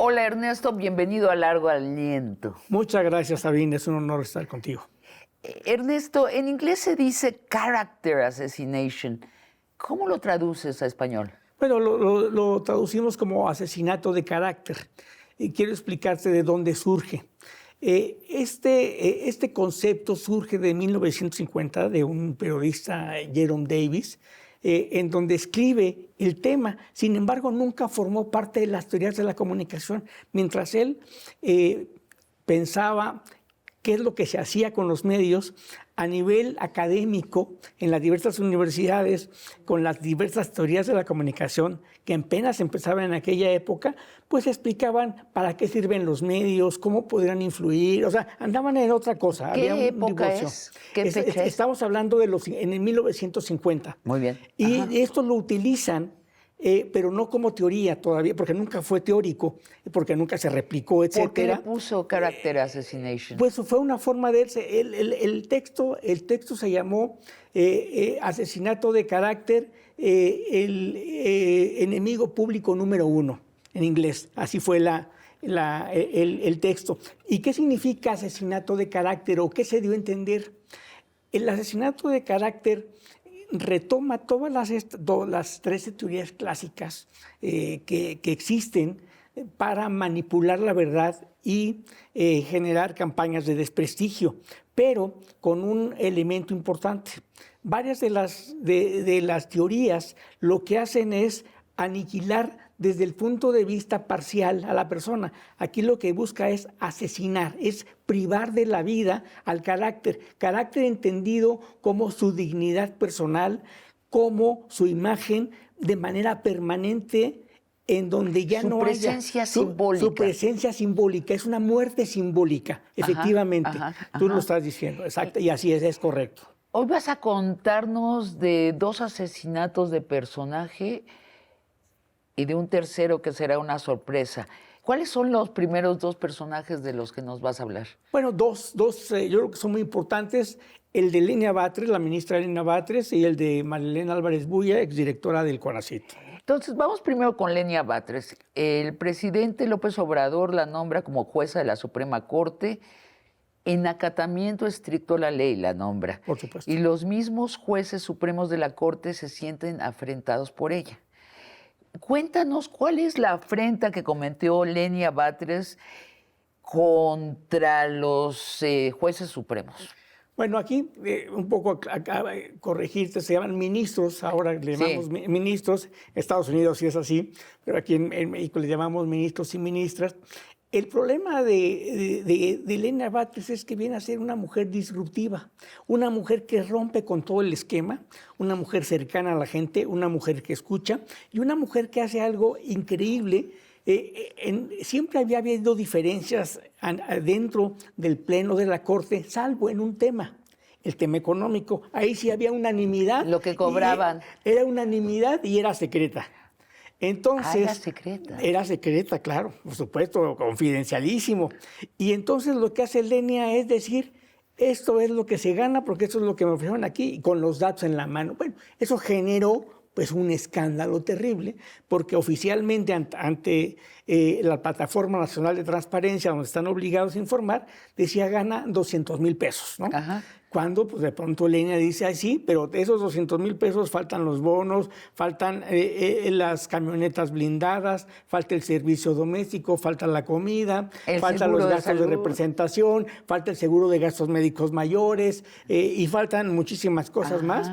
Hola Ernesto, bienvenido a Largo Aliento. Muchas gracias, Sabine, es un honor estar contigo. Ernesto, en inglés se dice character assassination. ¿Cómo lo traduces a español? Bueno, lo traducimos como asesinato de carácter. Y quiero explicarte de dónde surge. Este concepto surge de 1950 de un periodista, Jerome Davis, en donde escribe el tema. Sin embargo, nunca formó parte de las teorías de la comunicación, mientras él pensaba qué es lo que se hacía con los medios a nivel académico en las diversas universidades, con las diversas teorías de la comunicación que apenas empezaban en aquella época, pues explicaban para qué sirven los medios, cómo podrían influir, o sea, andaban en otra cosa. ¿Qué época es? ¿Qué fecha es? Estamos hablando en el 1950. Muy bien. Y esto lo utilizan, pero no como teoría todavía, porque nunca fue teórico, porque nunca se replicó, etc. ¿Por qué le puso character assassination? Pues fue una forma de irse. El texto se llamó Asesinato de carácter, el enemigo público número 1, en inglés. Así fue el texto. ¿Y qué significa asesinato de carácter o qué se dio a entender? El asesinato de carácter retoma todas las 13 teorías clásicas que existen para manipular la verdad y generar campañas de desprestigio, pero con un elemento importante. Varias de las teorías lo que hacen es aniquilar desde el punto de vista parcial a la persona. Aquí lo que busca es asesinar, es privar de la vida al carácter entendido como su dignidad personal, como su imagen de manera permanente, en donde ya no haya su presencia simbólica. Es una muerte simbólica, efectivamente. Tú lo estás diciendo, exacto, y así es correcto. Hoy vas a contarnos de 2 asesinatos de personaje y de un tercero que será una sorpresa. ¿Cuáles son los primeros 2 personajes de los que nos vas a hablar? Bueno, dos yo creo que son muy importantes. El de Lenia Batres, la ministra Lenia Batres, y el de Marilena Álvarez Bulla, exdirectora del CONACYT. Entonces, vamos primero con Lenia Batres. El presidente López Obrador la nombra como jueza de la Suprema Corte. En acatamiento estricto a la ley la nombra. Por supuesto. Y los mismos jueces supremos de la Corte se sienten afrentados por ella. Cuéntanos cuál es la afrenta que cometió Lenia Batres contra los jueces supremos. Bueno, aquí un poco acaba de corregirte, se llaman ministros, ahora le llamamos ministros, Estados Unidos sí es así, pero aquí en México le llamamos ministros y ministras. El problema de Lenia Batres es que viene a ser una mujer disruptiva, una mujer que rompe con todo el esquema, una mujer cercana a la gente, una mujer que escucha y una mujer que hace algo increíble. Siempre había habido diferencias dentro del Pleno de la Corte, salvo en un tema, el tema económico. Ahí sí había unanimidad. Lo que cobraban. Era unanimidad y era secreta. Entonces, era secreta. Era secreta, claro, por supuesto, confidencialísimo. Y entonces lo que hace Lenia es decir, esto es lo que se gana porque esto es lo que me ofrecieron aquí, y con los datos en la mano. Bueno, eso generó pues un escándalo terrible, porque oficialmente ante la Plataforma Nacional de Transparencia, donde están obligados a informar, decía gana 200,000 pesos, ¿no? Ajá. Cuando pues de pronto Lenia dice, ay, sí, pero de esos 200,000 pesos faltan los bonos, faltan las camionetas blindadas, falta el servicio doméstico, falta la comida, faltan los gastos de representación, falta el seguro de gastos médicos mayores y faltan muchísimas cosas más.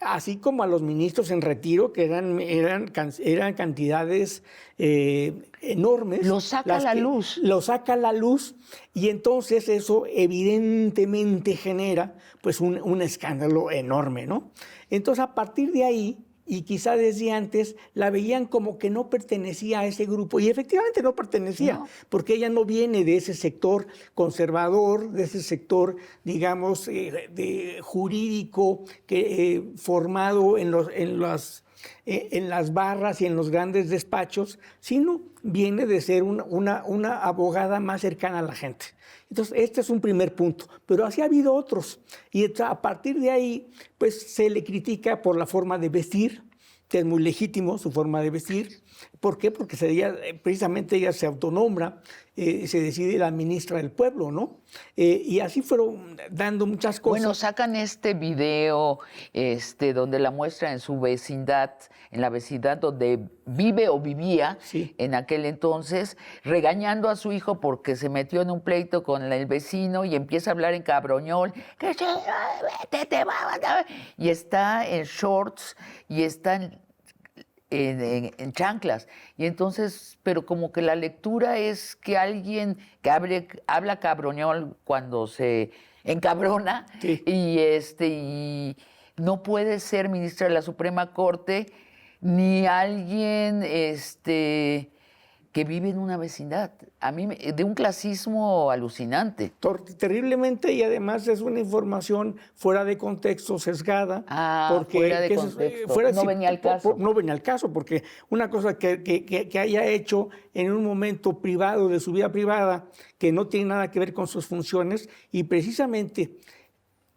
Así como a los ministros en retiro, que eran cantidades enormes. Lo saca a la luz. Lo saca a la luz y entonces eso evidentemente genera pues un escándalo enorme, ¿no? Entonces a partir de ahí, y quizá desde antes, la veían como que no pertenecía a ese grupo. Y efectivamente no pertenecía, porque ella no viene de ese sector conservador, de ese sector, digamos, jurídico, formado en las barras y en los grandes despachos, sino viene de ser una abogada más cercana a la gente. Entonces, este es un primer punto, pero así ha habido otros. Y a partir de ahí, pues se le critica por la forma de vestir, que es muy legítimo su forma de vestir. ¿Por qué? Porque precisamente ella se autonombra, se decide la ministra del pueblo, ¿no? Y así fueron dando muchas cosas. Bueno, sacan este video donde la muestra en su vecindad, en la vecindad donde vive o vivía Sí. en aquel entonces, regañando a su hijo porque se metió en un pleito con el vecino y empieza a hablar en cabroñol, que y está en shorts y está en chanclas. Y entonces, pero como que la lectura es que alguien que habla cabroñol cuando se encabrona, Sí. y no puede ser ministra de la Suprema Corte ni alguien que vive en una vecindad. A mí, de un clasismo alucinante. Terriblemente, y además es una información fuera de contexto, sesgada. Fuera de contexto. No venía al caso. No venía al caso, porque una cosa que haya hecho en un momento privado de su vida privada, que no tiene nada que ver con sus funciones, y precisamente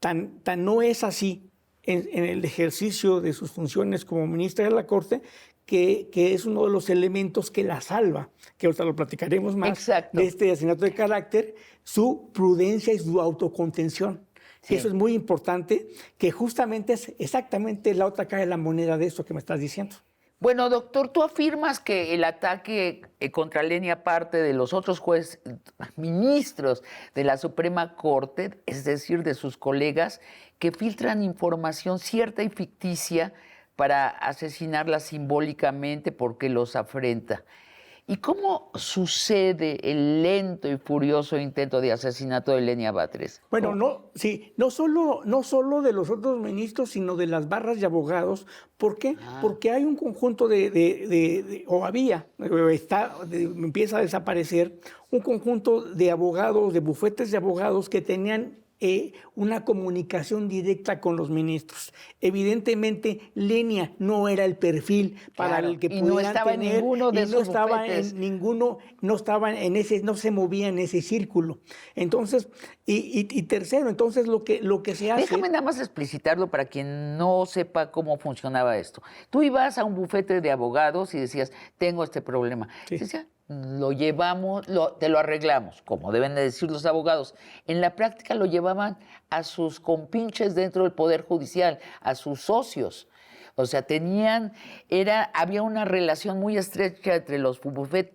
tan no es así en el ejercicio de sus funciones como ministra de la Corte, que es uno de los elementos que la salva, que ahorita lo platicaremos más. Exacto. De este asesinato de carácter, su prudencia y su autocontención. Sí. Eso es muy importante, que justamente es exactamente la otra cara de la moneda de eso que me estás diciendo. Bueno, doctor, tú afirmas que el ataque contra Lenia parte de los otros ministros de la Suprema Corte, es decir, de sus colegas, que filtran información cierta y ficticia para asesinarla simbólicamente porque los afrenta. ¿Y cómo sucede el lento y furioso intento de asesinato de Lenia Batres? Bueno, no solo de los otros ministros, sino de las barras de abogados. ¿Por qué? Porque hay un conjunto empieza a desaparecer un conjunto de abogados, de bufetes de abogados que tenían una comunicación directa con los ministros. Evidentemente, Lenia no era el perfil para el que pudieran no estaba tener, en ninguno de esos bufetes. No se movía en ese círculo. Entonces, y tercero, entonces lo que se hace... Déjame nada más explicitarlo para quien no sepa cómo funcionaba esto. Tú ibas a un bufete de abogados y decías, tengo este problema. Sí. Decía, lo llevamos, te lo arreglamos, como deben de decir los abogados. En la práctica lo llevaban a sus compinches dentro del Poder Judicial, a sus socios. O sea, había una relación muy estrecha entre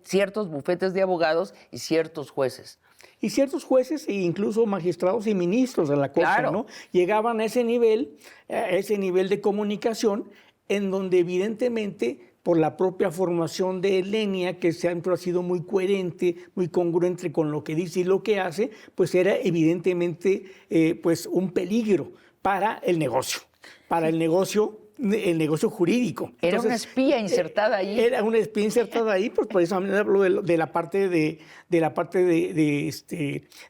ciertos bufetes de abogados y ciertos jueces. Y ciertos jueces e incluso magistrados y ministros de la Corte, Claro. ¿no? Llegaban a ese nivel de comunicación, en donde evidentemente, por la propia formación de Lenia, que siempre ha sido muy coherente, muy congruente con lo que dice y lo que hace, pues era evidentemente pues un peligro para el negocio, el negocio jurídico. Era Entonces, una espía insertada ahí. Era una espía insertada ahí, pues por eso hablo de la parte de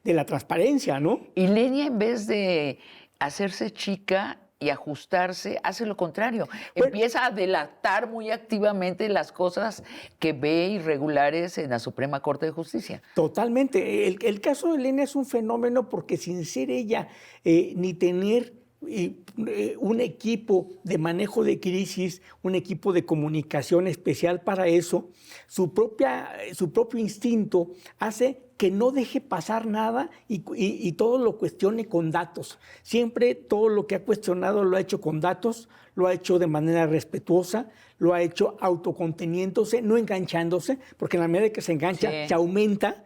la transparencia, ¿no? Y Lenia, en vez de hacerse chica y ajustarse, hace lo contrario. Empieza a delatar muy activamente las cosas que ve irregulares en la Suprema Corte de Justicia. Totalmente. El caso de Lenia es un fenómeno porque sin ser ella ni tener un equipo de manejo de crisis, un equipo de comunicación especial para eso, su propio instinto hace que no deje pasar nada y todo lo cuestione con datos. Siempre todo lo que ha cuestionado lo ha hecho con datos, lo ha hecho de manera respetuosa, lo ha hecho autoconteniéndose, no enganchándose, porque en la medida que se engancha, Sí. se aumenta.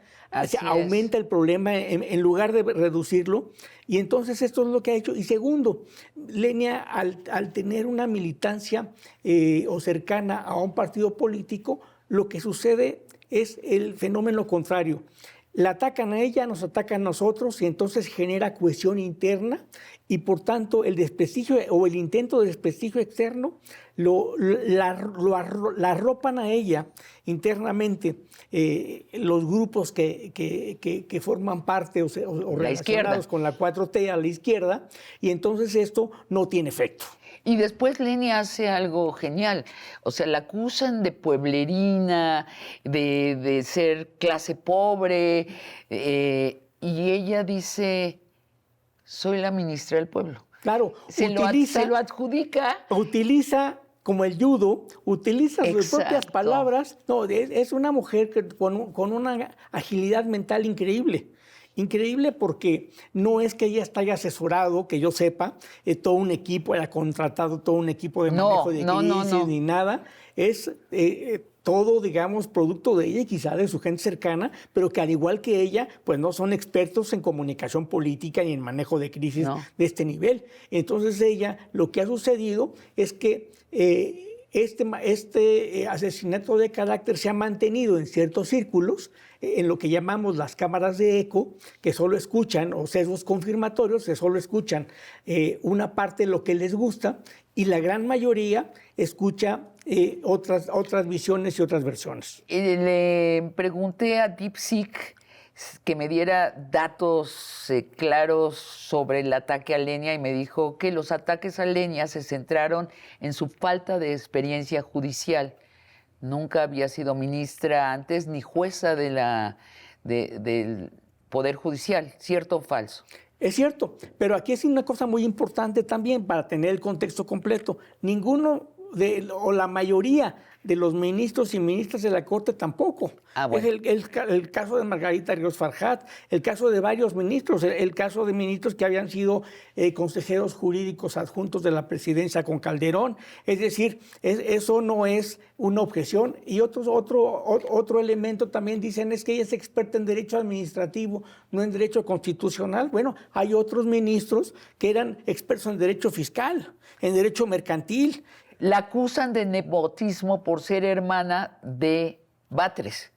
Aumenta el problema en lugar de reducirlo. Y entonces esto es lo que ha hecho. Y segundo, Lenia, al tener una militancia o cercana a un partido político, lo que sucede es el fenómeno contrario. La atacan a ella, nos atacan a nosotros y entonces genera cohesión interna y por tanto el desprestigio o el intento de desprestigio externo la arropan a ella internamente los grupos que forman parte o relacionados con la 4T a la izquierda y entonces esto no tiene efecto. Y después Lenia hace algo genial. O sea, la acusan de pueblerina, de ser clase pobre, y ella dice, soy la ministra del pueblo. Claro, Se lo adjudica. Utiliza como el judo, utiliza sus propias Exacto. palabras. No, es una mujer con una agilidad mental increíble. Increíble porque no es que ella haya asesorado, que yo sepa, todo un equipo, haya contratado todo un equipo de manejo de crisis, ni nada. Es todo, digamos, producto de ella y quizá de su gente cercana, pero que al igual que ella, pues no son expertos en comunicación política ni en manejo de crisis de este nivel. Entonces ella, lo que ha sucedido es que este asesinato de carácter se ha mantenido en ciertos círculos, en lo que llamamos las cámaras de eco, que solo escuchan, o sesgos confirmatorios, que solo escuchan una parte de lo que les gusta, y la gran mayoría escucha otras visiones y otras versiones. Le pregunté a DeepSeek que me diera datos claros sobre el ataque a Lenia y me dijo que los ataques a Lenia se centraron en su falta de experiencia judicial. Nunca había sido ministra antes ni jueza del Poder Judicial. ¿Cierto o falso? Es cierto, pero aquí es una cosa muy importante también para tener el contexto completo. Ninguno o la mayoría de los ministros y ministras de la Corte tampoco. Bueno. Es el caso de Margarita Ríos Farjat, el caso de varios ministros, el caso de ministros que habían sido consejeros jurídicos adjuntos de la presidencia con Calderón. Es decir, eso no es una objeción. Y otro elemento también dicen es que ella es experta en derecho administrativo, no en derecho constitucional. Bueno, hay otros ministros que eran expertos en derecho fiscal, en derecho mercantil. La acusan de nepotismo por ser hermana de Batres.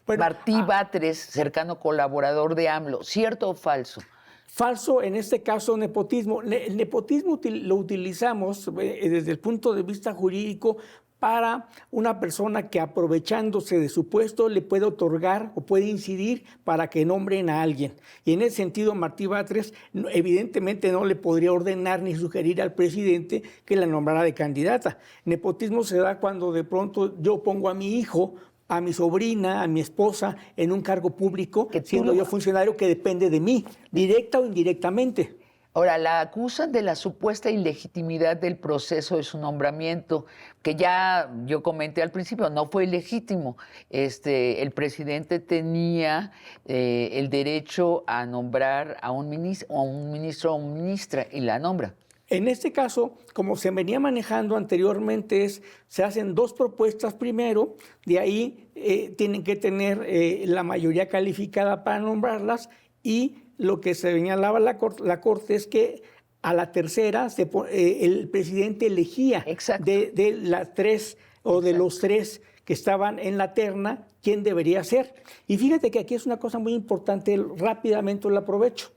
Bueno, Martí Batres, cercano colaborador de AMLO. ¿Cierto o falso? Falso, en este caso, nepotismo. El nepotismo lo utilizamos desde el punto de vista jurídico para una persona que, aprovechándose de su puesto, le puede otorgar o puede incidir para que nombren a alguien. Y en ese sentido, Martí Batres evidentemente no le podría ordenar ni sugerir al presidente que la nombrara de candidata. Nepotismo se da cuando de pronto yo pongo a mi hijo, a mi sobrina, a mi esposa en un cargo público, siendo yo funcionario que depende de mí, directa o indirectamente. Ahora, la acusan de la supuesta ilegitimidad del proceso de su nombramiento, que ya yo comenté al principio, no fue ilegítimo. El presidente tenía el derecho a nombrar a un ministro o ministra y la nombra. En este caso, como se venía manejando anteriormente, se hacen dos propuestas primero, de ahí tienen que tener la mayoría calificada para nombrarlas, y lo que se señalaba la Corte es que a la tercera el presidente elegía de las tres o de los tres que estaban en la terna quién debería ser. Y fíjate que aquí es una cosa muy importante, rápidamente lo aprovecho.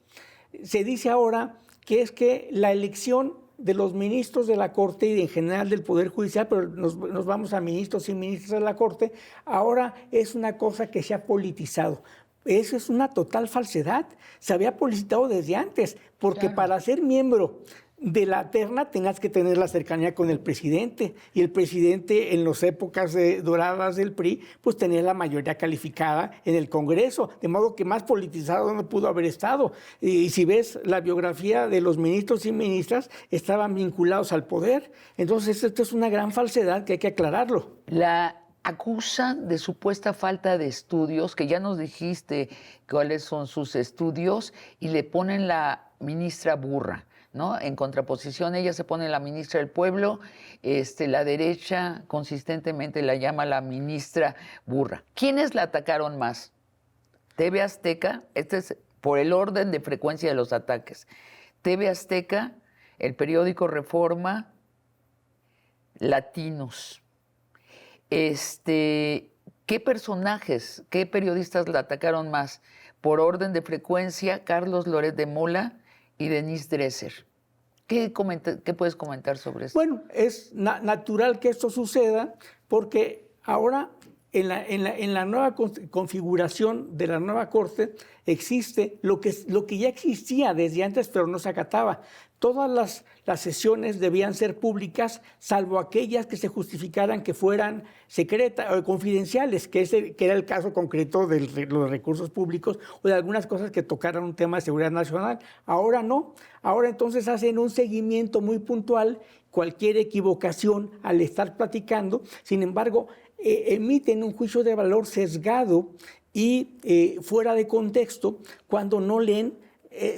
Se dice ahora que es que la elección de los ministros de la Corte y en general del Poder Judicial, pero nos vamos a ministros y ministras de la Corte, ahora es una cosa que se ha politizado. Eso es una total falsedad. Se había publicitado desde antes, porque para ser miembro de la terna tenías que tener la cercanía con el presidente, y el presidente en las épocas doradas del PRI pues tenía la mayoría calificada en el Congreso, de modo que más politizado no pudo haber estado. Y si ves la biografía de los ministros y ministras, estaban vinculados al poder. Entonces esto es una gran falsedad que hay que aclararlo. La acusan de supuesta falta de estudios, que ya nos dijiste cuáles son sus estudios, y le ponen la ministra burra, ¿no? En contraposición, ella se pone la ministra del Pueblo, la derecha consistentemente la llama la ministra burra. ¿Quiénes la atacaron más? TV Azteca, este es por el orden de frecuencia de los ataques. TV Azteca, el periódico Reforma, Latinos. ¿Qué personajes, qué periodistas la atacaron más? Por orden de frecuencia, Carlos Loret de Mola y Denise Dresser. ¿Qué puedes comentar sobre esto? Bueno, es natural que esto suceda porque ahora en la nueva configuración de la nueva Corte existe lo que ya existía desde antes, pero no se acataba. Todas las sesiones debían ser públicas, salvo aquellas que se justificaran que fueran secretas o confidenciales, que era el caso concreto de los recursos públicos o de algunas cosas que tocaran un tema de seguridad nacional. Ahora no. Ahora entonces hacen un seguimiento muy puntual, cualquier equivocación al estar platicando. Sin embargo, emiten un juicio de valor sesgado y fuera de contexto cuando no leen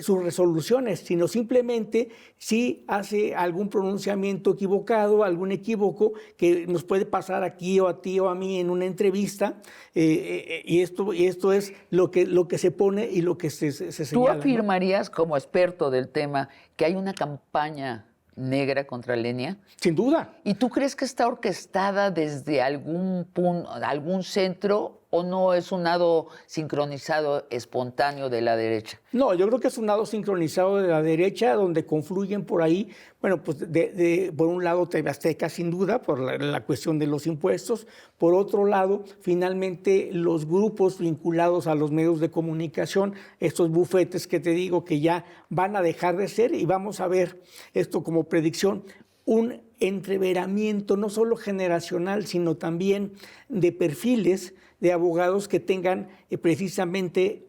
sus resoluciones, sino simplemente si hace algún pronunciamiento equivocado, algún equívoco que nos puede pasar aquí o a ti o a mí en una entrevista, y esto es lo que se pone y lo que se señala. ¿Tú afirmarías, ¿no?, como experto del tema, que hay una campaña negra contra Lenia? Sin duda. ¿Y tú crees que está orquestada desde algún punto, algún centro, o no es un lado sincronizado espontáneo de la derecha? No, yo creo que es un lado sincronizado de la derecha, donde confluyen por ahí, bueno, pues por un lado TV Azteca, sin duda, por la cuestión de los impuestos. Por otro lado, finalmente, los grupos vinculados a los medios de comunicación, estos bufetes que te digo que ya van a dejar de ser, y vamos a ver esto como predicción, un entreveramiento no solo generacional, sino también de perfiles de abogados que tengan precisamente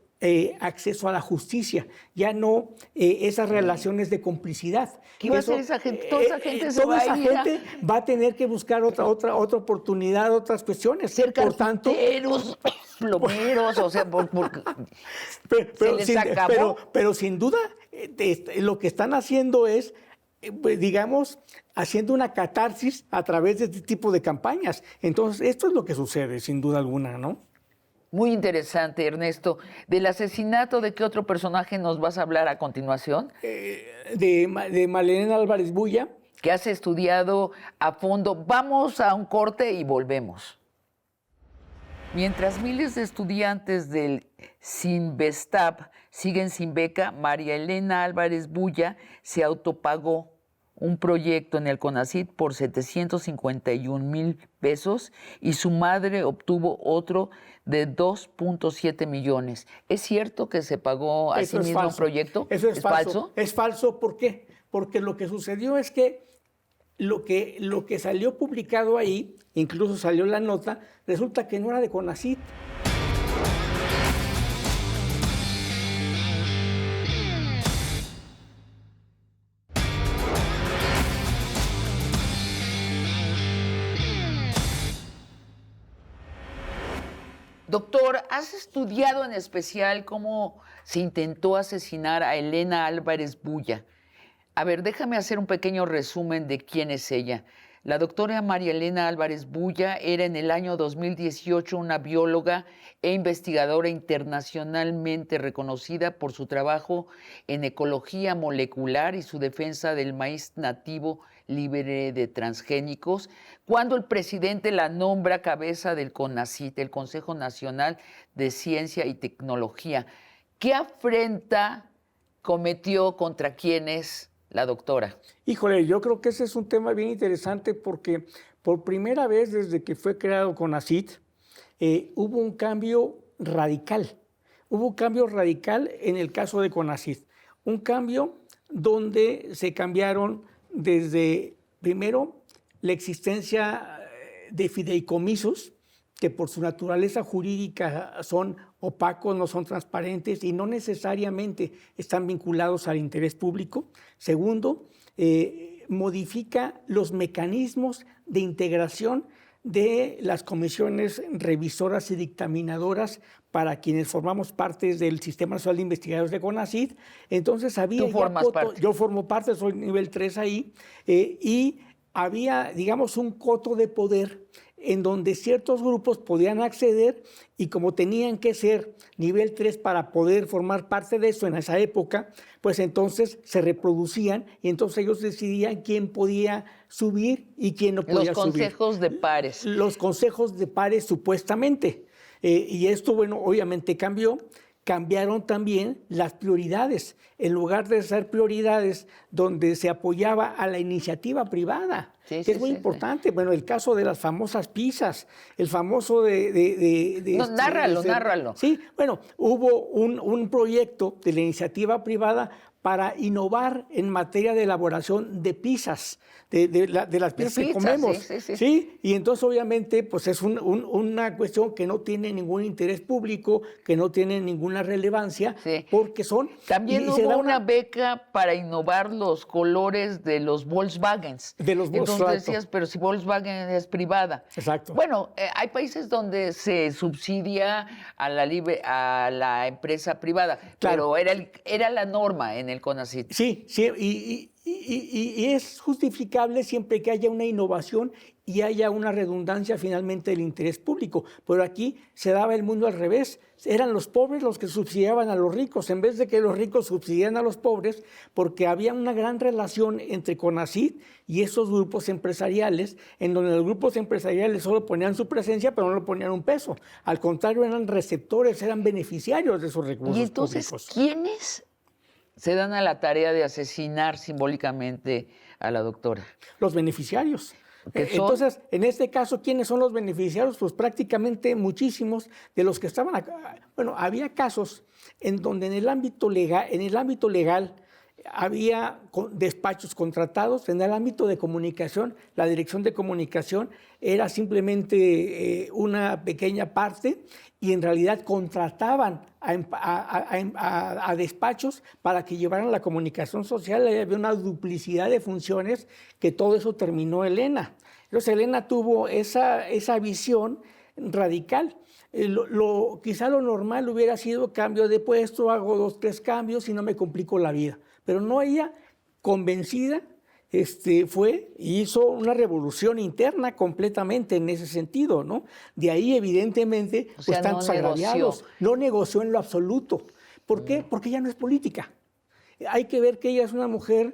acceso a la justicia, ya no esas relaciones de complicidad. ¿Qué va a hacer esa gente? Toda esa gente se va a ir. Toda esa gente va a tener que buscar otra oportunidad, otras cuestiones. Ser carpinteros, plomeros, o sea, se les acabó. Pero sin duda, lo que están haciendo es, digamos, haciendo una catarsis a través de este tipo de campañas. Entonces, esto es lo que sucede, sin duda alguna, ¿no? Muy interesante, Ernesto. ¿Del asesinato de qué otro personaje nos vas a hablar a continuación? De Malena Álvarez Bulla. Que has estudiado a fondo. Vamos a un corte y volvemos. Mientras miles de estudiantes del Sinvestab siguen sin beca, María Elena Álvarez Bulla se autopagó un proyecto en el CONACYT por 751,000 pesos y su madre obtuvo otro de 2.7 millones. ¿Es cierto que se pagó a sí mismo un proyecto? Eso es falso. Es falso, ¿por qué? Porque lo que sucedió es que lo que salió publicado ahí, incluso salió la nota, resulta que no era de CONACYT. Doctor, ¿has estudiado en especial cómo se intentó asesinar a Elena Álvarez Bulla? A ver, déjame hacer un pequeño resumen de quién es ella. La doctora María Elena Álvarez Bulla era en el año 2018 una bióloga e investigadora internacionalmente reconocida por su trabajo en ecología molecular y su defensa del maíz nativo libre de transgénicos, cuando el presidente la nombra cabeza del CONACYT, el Consejo Nacional de Ciencia y Tecnología. ¿Qué afrenta cometió contra quiénes la doctora? Híjole, yo creo que ese es un tema bien interesante porque por primera vez desde que fue creado CONACYT hubo un cambio radical. Hubo un cambio radical en el caso de CONACYT. Un cambio donde se cambiaron desde, primero, la existencia de fideicomisos, que por su naturaleza jurídica son opacos, no son transparentes y no necesariamente están vinculados al interés público. Segundo, modifica los mecanismos de integración de las comisiones revisoras y dictaminadoras para quienes formamos parte del Sistema Nacional de Investigadores de CONACYT. Entonces había... ¿Tú formas parte? Yo formo parte, soy nivel 3 ahí, y había, digamos, un coto de poder en donde ciertos grupos podían acceder y como tenían que ser nivel 3 para poder formar parte de eso en esa época, pues entonces se reproducían y entonces ellos decidían quién podía subir y quién no podía subir. Los consejos de pares. Los consejos de pares supuestamente. Y esto, bueno, obviamente cambió. cambiaron también las prioridades. En lugar de ser prioridades donde se apoyaba a la iniciativa privada, Sí, que es muy importante. Bueno, el caso de las famosas pizzas, el famoso No, nárralo. Sí, bueno, hubo un proyecto de la iniciativa privada para innovar en materia de elaboración de pizzas, de las pizzas que comemos. Sí, y entonces obviamente pues es una cuestión que no tiene ningún interés público, que no tiene ninguna relevancia, porque son... También hubo una beca para innovar los colores de los Volkswagens. De los Volkswagen. Entonces decías, pero si Volkswagen es privada. Exacto. Bueno, hay países donde se subsidia a la empresa privada, claro, pero era la norma en el CONACYT. Sí, y es justificable siempre que haya una innovación y haya una redundancia finalmente del interés público. Pero aquí se daba el mundo al revés. Eran los pobres los que subsidiaban a los ricos, en vez de que los ricos subsidiaran a los pobres, porque había una gran relación entre CONACYT y esos grupos empresariales, en donde los grupos empresariales solo ponían su presencia, pero no le ponían un peso. Al contrario, eran receptores, eran beneficiarios de esos recursos públicos. Y entonces, públicos. ¿quiénes se dan a la tarea de asesinar simbólicamente a la doctora? Los beneficiarios. Entonces, en este caso, ¿quiénes son los beneficiarios? Pues prácticamente muchísimos de los que estaban acá. Bueno, había casos en donde en el ámbito legal había despachos contratados. En el ámbito de comunicación, la dirección de comunicación era simplemente una pequeña parte, y en realidad contrataban a despachos para que llevaran la comunicación social. Había una duplicidad de funciones, que todo eso terminó Elena. Entonces Elena tuvo esa visión radical. Quizá lo normal hubiera sido cambio de puesto, hago 2, 3 cambios y no me complico la vida. Pero no, ella, convencida, fue y hizo una revolución interna completamente en ese sentido, ¿no? De ahí, evidentemente, pues tantos agraviados. No negoció en lo absoluto. ¿Por qué? Porque ella no es política. Hay que ver que ella es una mujer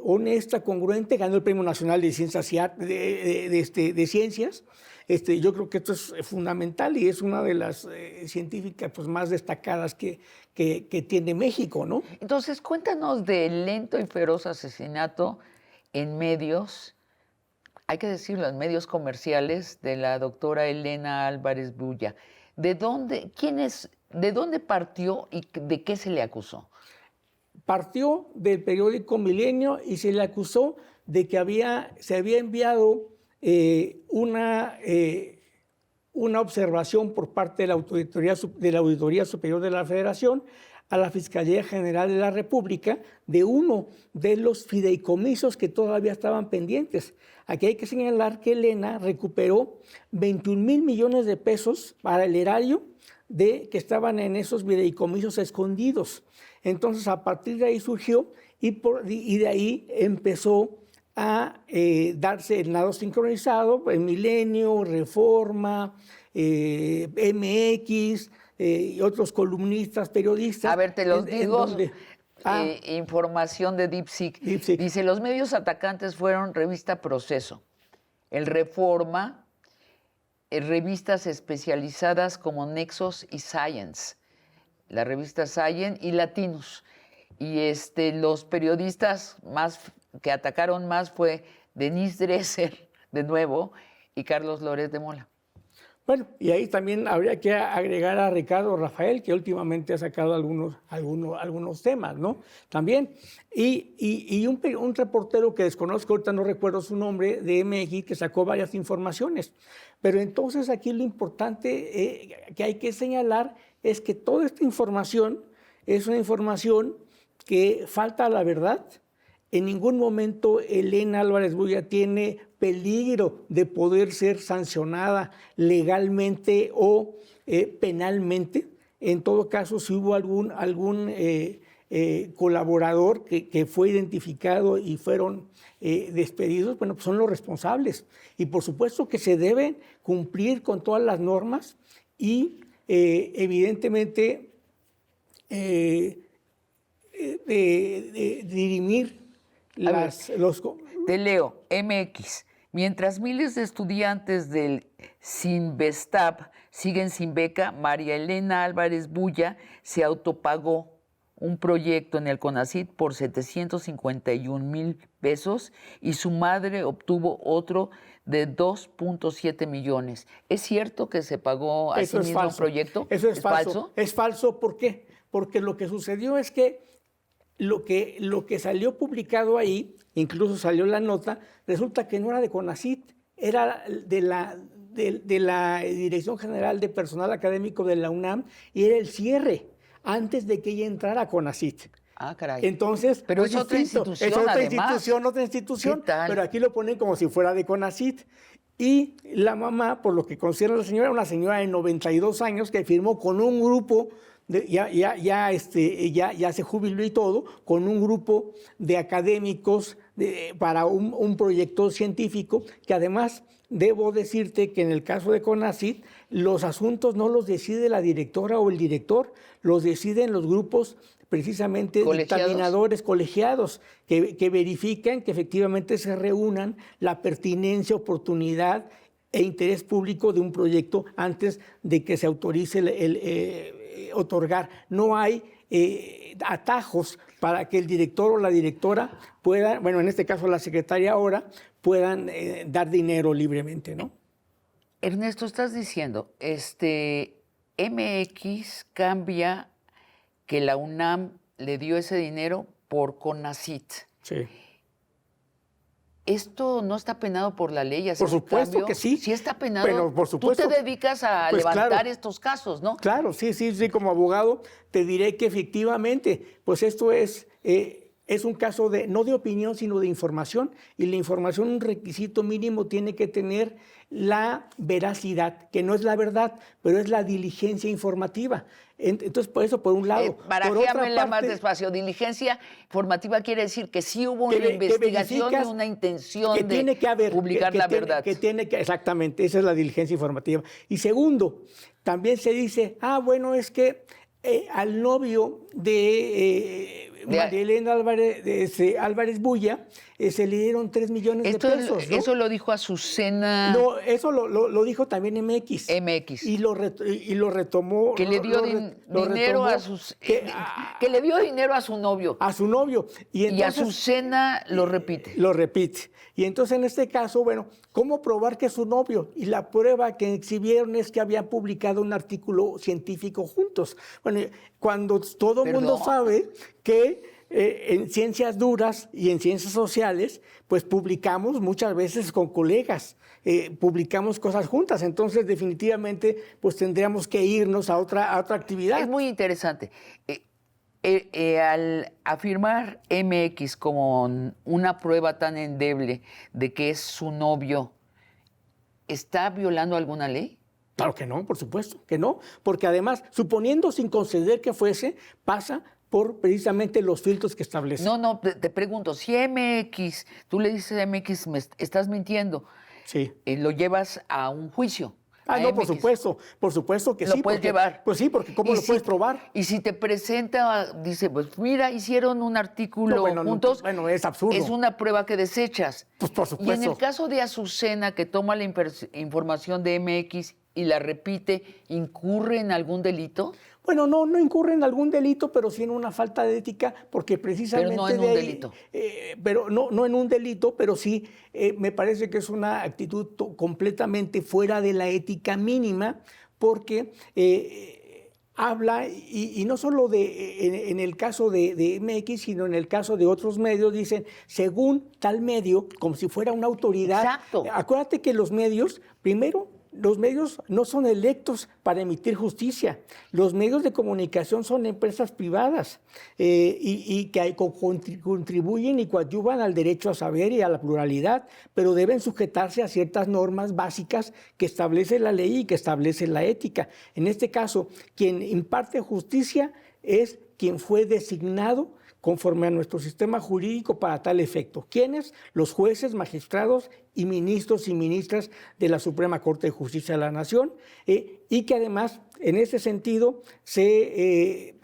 honesta, congruente, ganó el Premio Nacional de Ciencias. Yo creo que esto es fundamental y es una de las científicas pues, más destacadas que tiene México, ¿no? Entonces, cuéntanos del lento y feroz asesinato en medios, hay que decirlo, en medios comerciales, de la doctora Elena Álvarez Bulla. ¿De dónde partió y de qué se le acusó? Partió del periódico Milenio y se le acusó de que se había enviado una observación por parte de la Auditoría Superior de la Federación a la Fiscalía General de la República de uno de los fideicomisos que todavía estaban pendientes. Aquí hay que señalar que Elena recuperó 21,000 millones de pesos para el erario que estaban en esos fideicomisos escondidos. Entonces, a partir de ahí surgió y de ahí empezó a darse el nado sincronizado, el Milenio, Reforma, MX y otros columnistas, periodistas. A ver, te los digo. Información de DeepSeek. Dice, los medios atacantes fueron Revista Proceso, el Reforma, revistas especializadas como Nexos y Science, la revista Science y Latinos. Y los periodistas que atacaron más fue Denise Dresser, de nuevo, y Carlos Loret de Mola. Bueno, y ahí también habría que agregar a Ricardo Rafael, que últimamente ha sacado algunos temas, ¿no? También. Y un reportero que desconozco, ahorita no recuerdo su nombre, de MX, que sacó varias informaciones. Pero entonces aquí lo importante que hay que señalar es que toda esta información es una información que falta a la verdad. En ningún momento Elena Álvarez Bulla tiene peligro de poder ser sancionada legalmente o penalmente. En todo caso, si hubo algún colaborador que fue identificado y fueron despedidos, bueno, pues son los responsables. Y por supuesto que se deben cumplir con todas las normas y evidentemente dirimir te leo, MX. Mientras miles de estudiantes del Sinvestab siguen sin beca, María Elena Álvarez Bulla se autopagó un proyecto en el CONACYT por 751,000 pesos y su madre obtuvo otro de 2.7 millones. ¿Es cierto que se pagó a sí mismo un proyecto? Eso es falso. Es falso, ¿por qué? Porque lo que sucedió es que lo que salió publicado ahí, incluso salió la nota, resulta que no era de CONACYT, era de la Dirección General de Personal Académico de la UNAM y era el cierre antes de que ella entrara a CONACYT. Ah, caray. Entonces, pero es otra institución, otra institución, ¿qué tal? Pero aquí lo ponen como si fuera de CONACYT. Y la mamá, por lo que considera la señora, una señora de 92 años que firmó con un grupo, ya se jubiló y todo, con un grupo de académicos para un proyecto científico que además debo decirte que en el caso de CONACYT los asuntos no los decide la directora o el director, los deciden los grupos precisamente dictaminadores colegiados que verifican que efectivamente se reúnan la pertinencia, oportunidad e interés público de un proyecto antes de que se autorice otorgar. No hay atajos para que el director o la directora puedan, bueno, en este caso la secretaria ahora, puedan dar dinero libremente, ¿no? Ernesto, estás diciendo, MX cambia que la UNAM le dio ese dinero por CONACYT. Sí. ¿Esto no está penado por la ley? Por supuesto que sí. Sí está penado. Bueno, por supuesto. Tú te dedicas a levantar estos casos, ¿no? Claro, sí, como abogado te diré que efectivamente, pues esto es un caso no de opinión, sino de información. Y la información, un requisito mínimo, tiene que tener la veracidad, que no es la verdad, pero es la diligencia informativa. Entonces, por eso, por un lado. Barajéamela más despacio. Diligencia informativa quiere decir que sí hubo una investigación y una intención de publicar la verdad. Exactamente, esa es la diligencia informativa. Y segundo, también se dice, bueno, es que al novio de María Elena Álvarez Bulla se le dieron 3 millones de pesos. ¿No? Eso lo dijo Azucena. No, eso lo dijo también MX. Y lo retomó. Que le dio dinero a sus. Que le dio dinero a su novio. A su novio. Y Azucena lo repite. Lo repite. Y entonces en este caso, bueno, ¿cómo probar que es su novio? Y la prueba que exhibieron es que habían publicado un artículo científico juntos. Bueno, cuando todo el mundo sabe que en ciencias duras y en ciencias sociales, pues publicamos muchas veces con colegas, publicamos cosas juntas. Entonces, definitivamente, pues tendríamos que irnos a otra actividad. Es muy interesante. Al afirmar MX como una prueba tan endeble de que es su novio, ¿está violando alguna ley? Claro que no, por supuesto que no, porque además, suponiendo sin conceder que fuese, pasa por precisamente los filtros que establece. No, te pregunto, si MX, tú le dices a MX, me estás mintiendo, sí, lo llevas a un juicio. No, por supuesto que sí. ¿Lo puedes llevar? Pues sí, porque ¿cómo lo puedes probar? Y si te presenta, dice, pues mira, hicieron un artículo juntos. Bueno, es absurdo. Es una prueba que desechas. Pues por supuesto. Y en el caso de Azucena, que toma la información de MX y la repite, ¿incurre en algún delito? Bueno, no incurre en algún delito, pero sí en una falta de ética, porque precisamente... Pero no en un delito. Pero no en un delito, pero sí me parece que es una actitud completamente fuera de la ética mínima, porque habla, y no solo en el caso de MX, sino en el caso de otros medios, dicen, según tal medio, como si fuera una autoridad. Exacto. Acuérdate que los medios, primero, los medios no son electos para emitir justicia. Los medios de comunicación son empresas privadas y que contribuyen y coadyuvan al derecho a saber y a la pluralidad, pero deben sujetarse a ciertas normas básicas que establece la ley y que establece la ética. En este caso, quien imparte justicia es quien fue designado conforme a nuestro sistema jurídico para tal efecto. ¿Quiénes? Los jueces, magistrados y ministros y ministras de la Suprema Corte de Justicia de la Nación, y que además, en ese sentido, se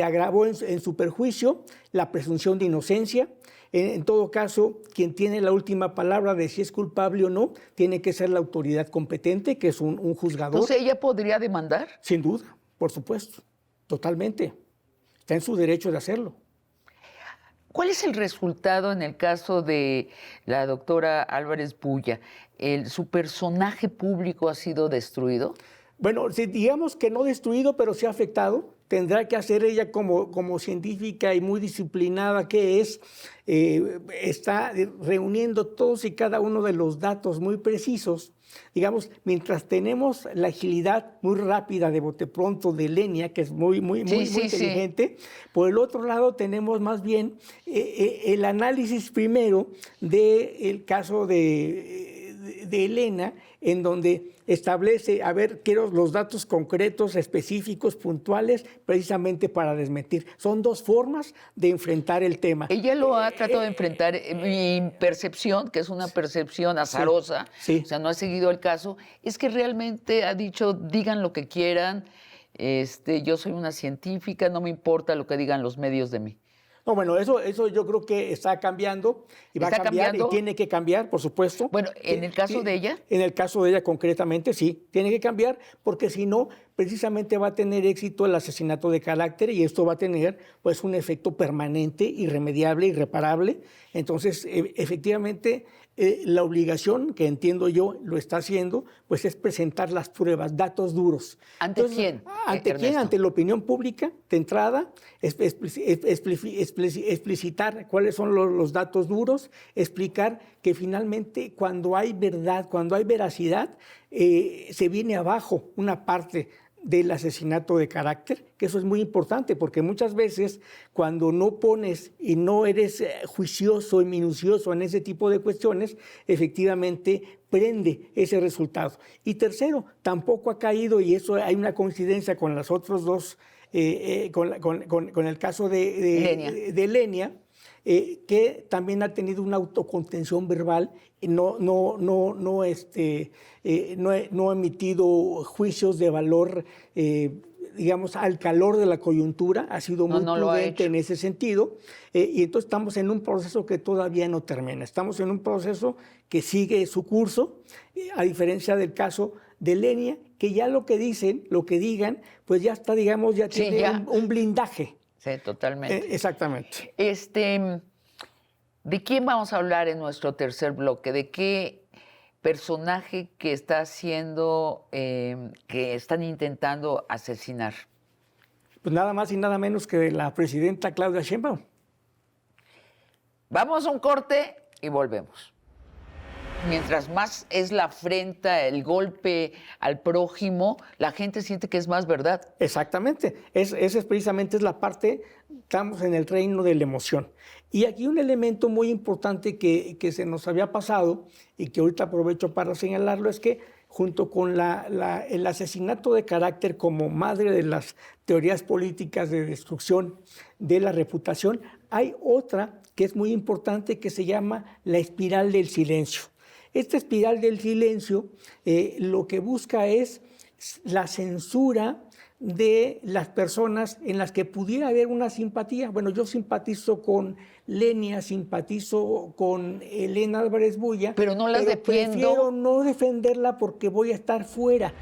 agravó en su perjuicio la presunción de inocencia, En todo caso, quien tiene la última palabra de si es culpable o no, tiene que ser la autoridad competente, que es un juzgador. Entonces, ¿ella podría demandar? Sin duda, por supuesto, totalmente. Está en su derecho de hacerlo. ¿Cuál es el resultado en el caso de la doctora Álvarez Bulla? ¿Su personaje público ha sido destruido? Bueno, digamos que no destruido, pero sí afectado. Tendrá que hacer ella como científica y muy disciplinada que es, está reuniendo todos y cada uno de los datos muy precisos. Digamos, mientras tenemos la agilidad muy rápida de bote pronto de Lenia, que es muy inteligente, por el otro lado tenemos más bien el análisis primero del caso de Elena, en donde establece, a ver, quiero los datos concretos, específicos, puntuales, precisamente para desmentir. Son dos formas de enfrentar el tema. Ella lo ha tratado de enfrentar. Mi percepción, que es una percepción azarosa, o sea, no ha seguido el caso, es que realmente ha dicho, digan lo que quieran, yo soy una científica, no me importa lo que digan los medios de mí. No, bueno, eso yo creo que está cambiando y va a cambiar y tiene que cambiar, por supuesto. Bueno, ¿en el caso de ella? En el caso de ella concretamente, sí, tiene que cambiar porque si no, precisamente va a tener éxito el asesinato de carácter y esto va a tener pues un efecto permanente, irremediable, irreparable. Entonces, efectivamente, la obligación, que entiendo yo lo está haciendo, pues es presentar las pruebas, datos duros. ¿Ante quién? ¿Ante quién? Ante la opinión pública, de entrada, explicitar cuáles son los datos duros, explicar que finalmente cuando hay verdad, cuando hay veracidad, se viene abajo una parte del asesinato de carácter, que eso es muy importante, porque muchas veces cuando no pones y no eres juicioso y minucioso en ese tipo de cuestiones, efectivamente prende ese resultado. Y tercero, tampoco ha caído, y eso hay una coincidencia con los otros dos, con el caso de Lenia, que también ha tenido una autocontención verbal, no ha emitido juicios de valor, digamos, al calor de la coyuntura, ha sido muy prudente en ese sentido, y entonces estamos en un proceso que todavía no termina, estamos en un proceso que sigue su curso, a diferencia del caso de Lenia, que ya lo que dicen, lo que digan, pues ya está, digamos, ya tiene un blindaje. Sí, totalmente. Exactamente. ¿De quién vamos a hablar en nuestro tercer bloque? ¿De qué personaje que está haciendo, que están intentando asesinar? Pues nada más y nada menos que de la presidenta Claudia Sheinbaum. Vamos a un corte y volvemos. Mientras más es la afrenta, el golpe al prójimo, la gente siente que es más verdad. Exactamente. Esa es precisamente la parte, estamos en el reino de la emoción. Y aquí un elemento muy importante que se nos había pasado y que ahorita aprovecho para señalarlo es que junto con el asesinato de carácter como madre de las teorías políticas de destrucción de la reputación, hay otra que es muy importante que se llama la espiral del silencio. Esta espiral del silencio lo que busca es la censura de las personas en las que pudiera haber una simpatía. Bueno, yo simpatizo con Lenia, simpatizo con Elena Álvarez Bulla, pero no las defiendo. Prefiero no defenderla porque voy a estar fuera.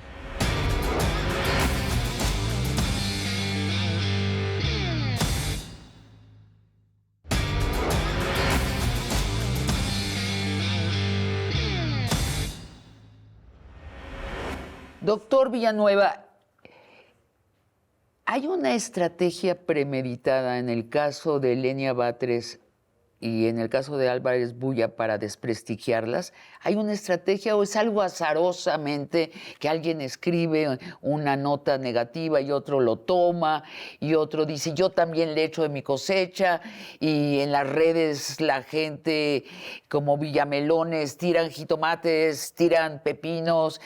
Doctor Villanueva, ¿hay una estrategia premeditada en el caso de Lenia Batres y en el caso de Álvarez Bulla para desprestigiarlas? ¿Hay una estrategia o es algo azarosamente que alguien escribe una nota negativa y otro lo toma y otro dice yo también le echo de mi cosecha y en las redes la gente como villamelones tiran jitomates, tiran pepinos?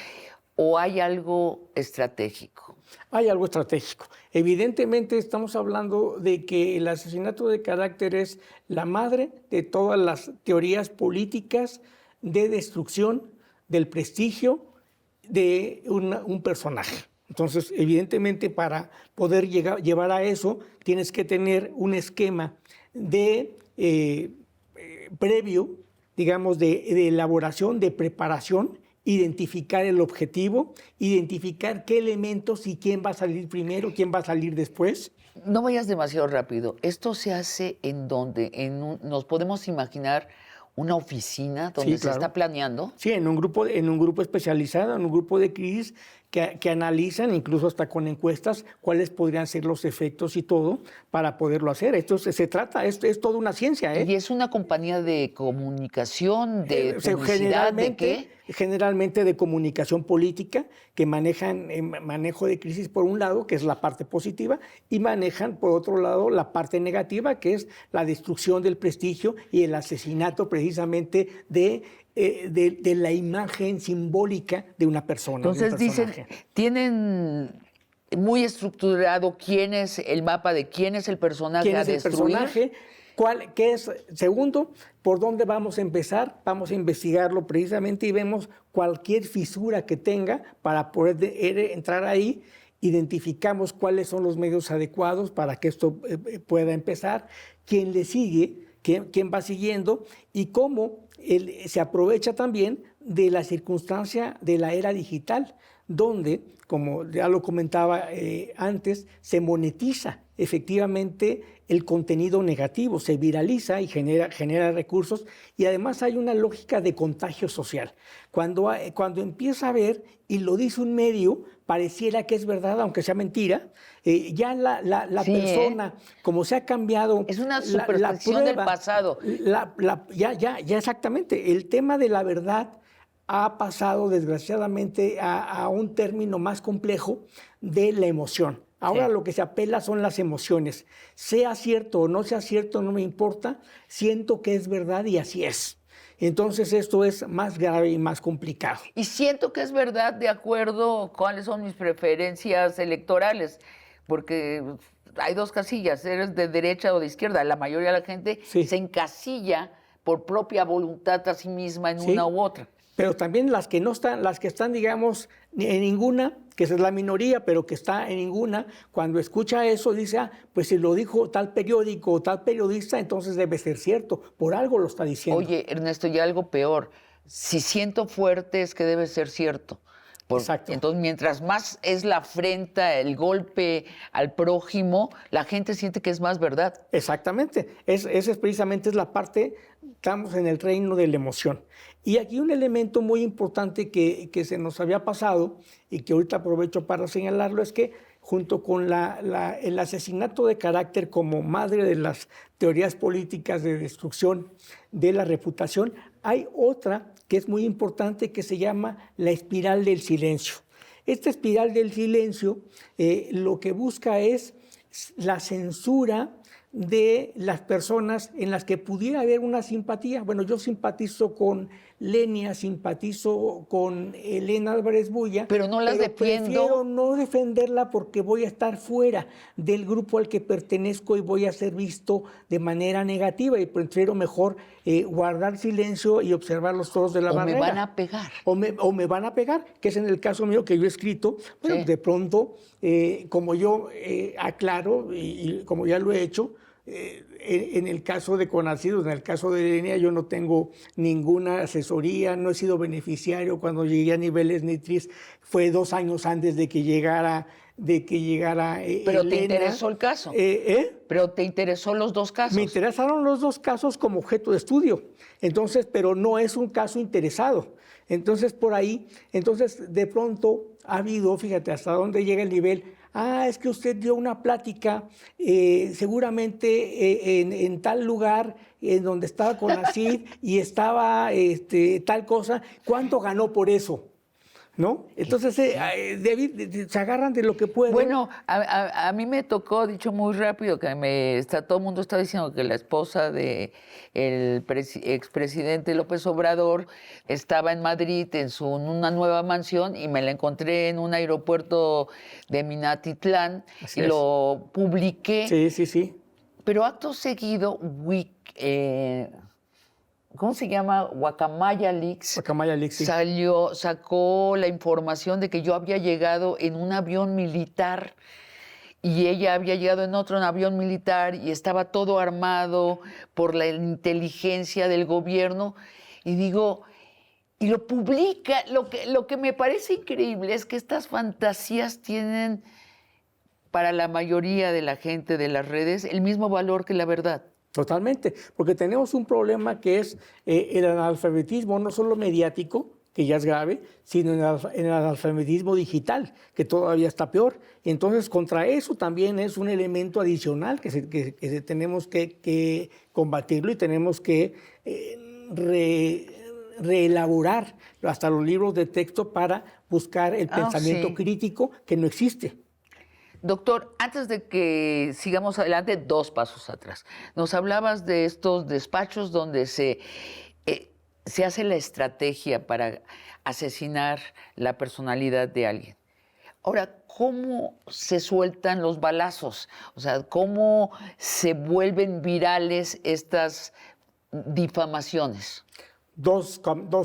¿O hay algo estratégico? Hay algo estratégico. Evidentemente estamos hablando de que el asesinato de carácter es la madre de todas las teorías políticas de destrucción del prestigio de un personaje. Entonces, evidentemente, para poder llevar a eso, tienes que tener un esquema de previo, digamos, de elaboración, de preparación, identificar el objetivo, identificar qué elementos y quién va a salir primero, quién va a salir después. No vayas demasiado rápido. ¿Esto se hace en dónde? ¿Nos podemos imaginar una oficina donde Sí, se claro. está planeando? Sí, en un grupo especializado, en un grupo de crisis que analizan, incluso hasta con encuestas, cuáles podrían ser los efectos y todo para poderlo hacer. Esto se trata, es toda una ciencia, ¿eh? ¿Y es una compañía de comunicación, de publicidad, de qué? Generalmente de comunicación política, que manejan manejo de crisis por un lado, que es la parte positiva, y manejan por otro lado la parte negativa, que es la destrucción del prestigio y el asesinato precisamente de la imagen simbólica de una persona. Entonces dicen, tienen muy estructurado quién es el mapa de quién es el personaje ¿Quién a es el destruir? personaje? ¿Qué es? Segundo, ¿por dónde vamos a empezar? Vamos a investigarlo precisamente y vemos cualquier fisura que tenga para poder entrar ahí. Identificamos cuáles son los medios adecuados para que esto pueda empezar, quién le sigue, quién va siguiendo y cómo se aprovecha también de la circunstancia de la era digital, donde, como ya lo comentaba antes, se monetiza efectivamente el contenido negativo, se viraliza y genera recursos, y además hay una lógica de contagio social. Cuando empieza a ver, y lo dice un medio, pareciera que es verdad, aunque sea mentira, ya la Sí, persona, como se ha cambiado... Es una superstición del pasado. Ya exactamente. El tema de la verdad ha pasado desgraciadamente a un término más complejo de la emoción. Ahora lo que se apela son las emociones. Sea cierto o no sea cierto, no me importa. Siento que es verdad y así es. Entonces esto es más grave y más complicado. Y siento que es verdad de acuerdo a cuáles son mis preferencias electorales, porque hay dos casillas, eres de derecha o de izquierda. La mayoría de la gente se encasilla por propia voluntad a sí misma en una u otra. Pero también las que no están, las que están, digamos, en ninguna, que es la minoría, pero que está en ninguna, cuando escucha eso dice, pues si lo dijo tal periódico o tal periodista, entonces debe ser cierto, por algo lo está diciendo. Oye, Ernesto, y algo peor, si siento fuerte es que debe ser cierto. Exacto. Entonces, mientras más es la afrenta, el golpe al prójimo, la gente siente que es más verdad. Exactamente. Esa es precisamente la parte, estamos en el reino de la emoción. Y aquí un elemento muy importante que se nos había pasado y que ahorita aprovecho para señalarlo es que junto con el asesinato de carácter como madre de las teorías políticas de destrucción de la reputación, hay otra que es muy importante que se llama la espiral del silencio. Esta espiral del silencio lo que busca es la censura de las personas en las que pudiera haber una simpatía. Bueno, yo simpatizo con Lenia, simpatizo con Elena Álvarez Bulla, pero no las defiendo. Prefiero no defenderla porque voy a estar fuera del grupo al que pertenezco y voy a ser visto de manera negativa y prefiero mejor guardar silencio y observar los toros de la barrera. O me van a pegar. O me van a pegar, que es en el caso mío que yo he escrito. Bueno, de pronto, como yo aclaro y como ya lo he hecho, en el caso de Conacyt, en el caso de Lenia, yo no tengo ninguna asesoría, no he sido beneficiario. Cuando llegué a niveles Nitris fue 2 años antes de que llegara Pero Elena. ¿te interesó el caso? ¿Pero te interesó los dos casos? Me interesaron los dos casos como objeto de estudio, entonces, pero no es un caso interesado. Entonces, por ahí, de pronto ha habido, fíjate, hasta dónde llega el nivel. Es que usted dio una plática seguramente en tal lugar en donde estaba Conacyt y estaba tal cosa. ¿Cuánto ganó por eso? ¿No? Entonces se agarran de lo que pueden. Bueno, a mí me tocó, dicho muy rápido, que todo el mundo está diciendo que la esposa del expresidente López Obrador estaba en Madrid en una nueva mansión y me la encontré en un aeropuerto de Minatitlán y lo publiqué. Sí. Pero acto seguido, ¿cómo se llama? Guacamaya Leaks. Sí. Sacó la información de que yo había llegado en un avión militar y ella había llegado en otro avión militar y estaba todo armado por la inteligencia del gobierno. Y digo, y lo publica. Lo que me parece increíble es que estas fantasías tienen, para la mayoría de la gente de las redes, el mismo valor que la verdad. Totalmente, porque tenemos un problema que es el analfabetismo, no solo mediático, que ya es grave, sino en el analfabetismo digital, que todavía está peor. Y entonces, contra eso también es un elemento adicional que tenemos que combatirlo y tenemos que reelaborar hasta los libros de texto para buscar el pensamiento crítico que no existe. Doctor, antes de que sigamos adelante, 2 pasos atrás. Nos hablabas de estos despachos donde se hace la estrategia para asesinar la personalidad de alguien. Ahora, ¿cómo se sueltan los balazos? O sea, ¿cómo se vuelven virales estas difamaciones? Dos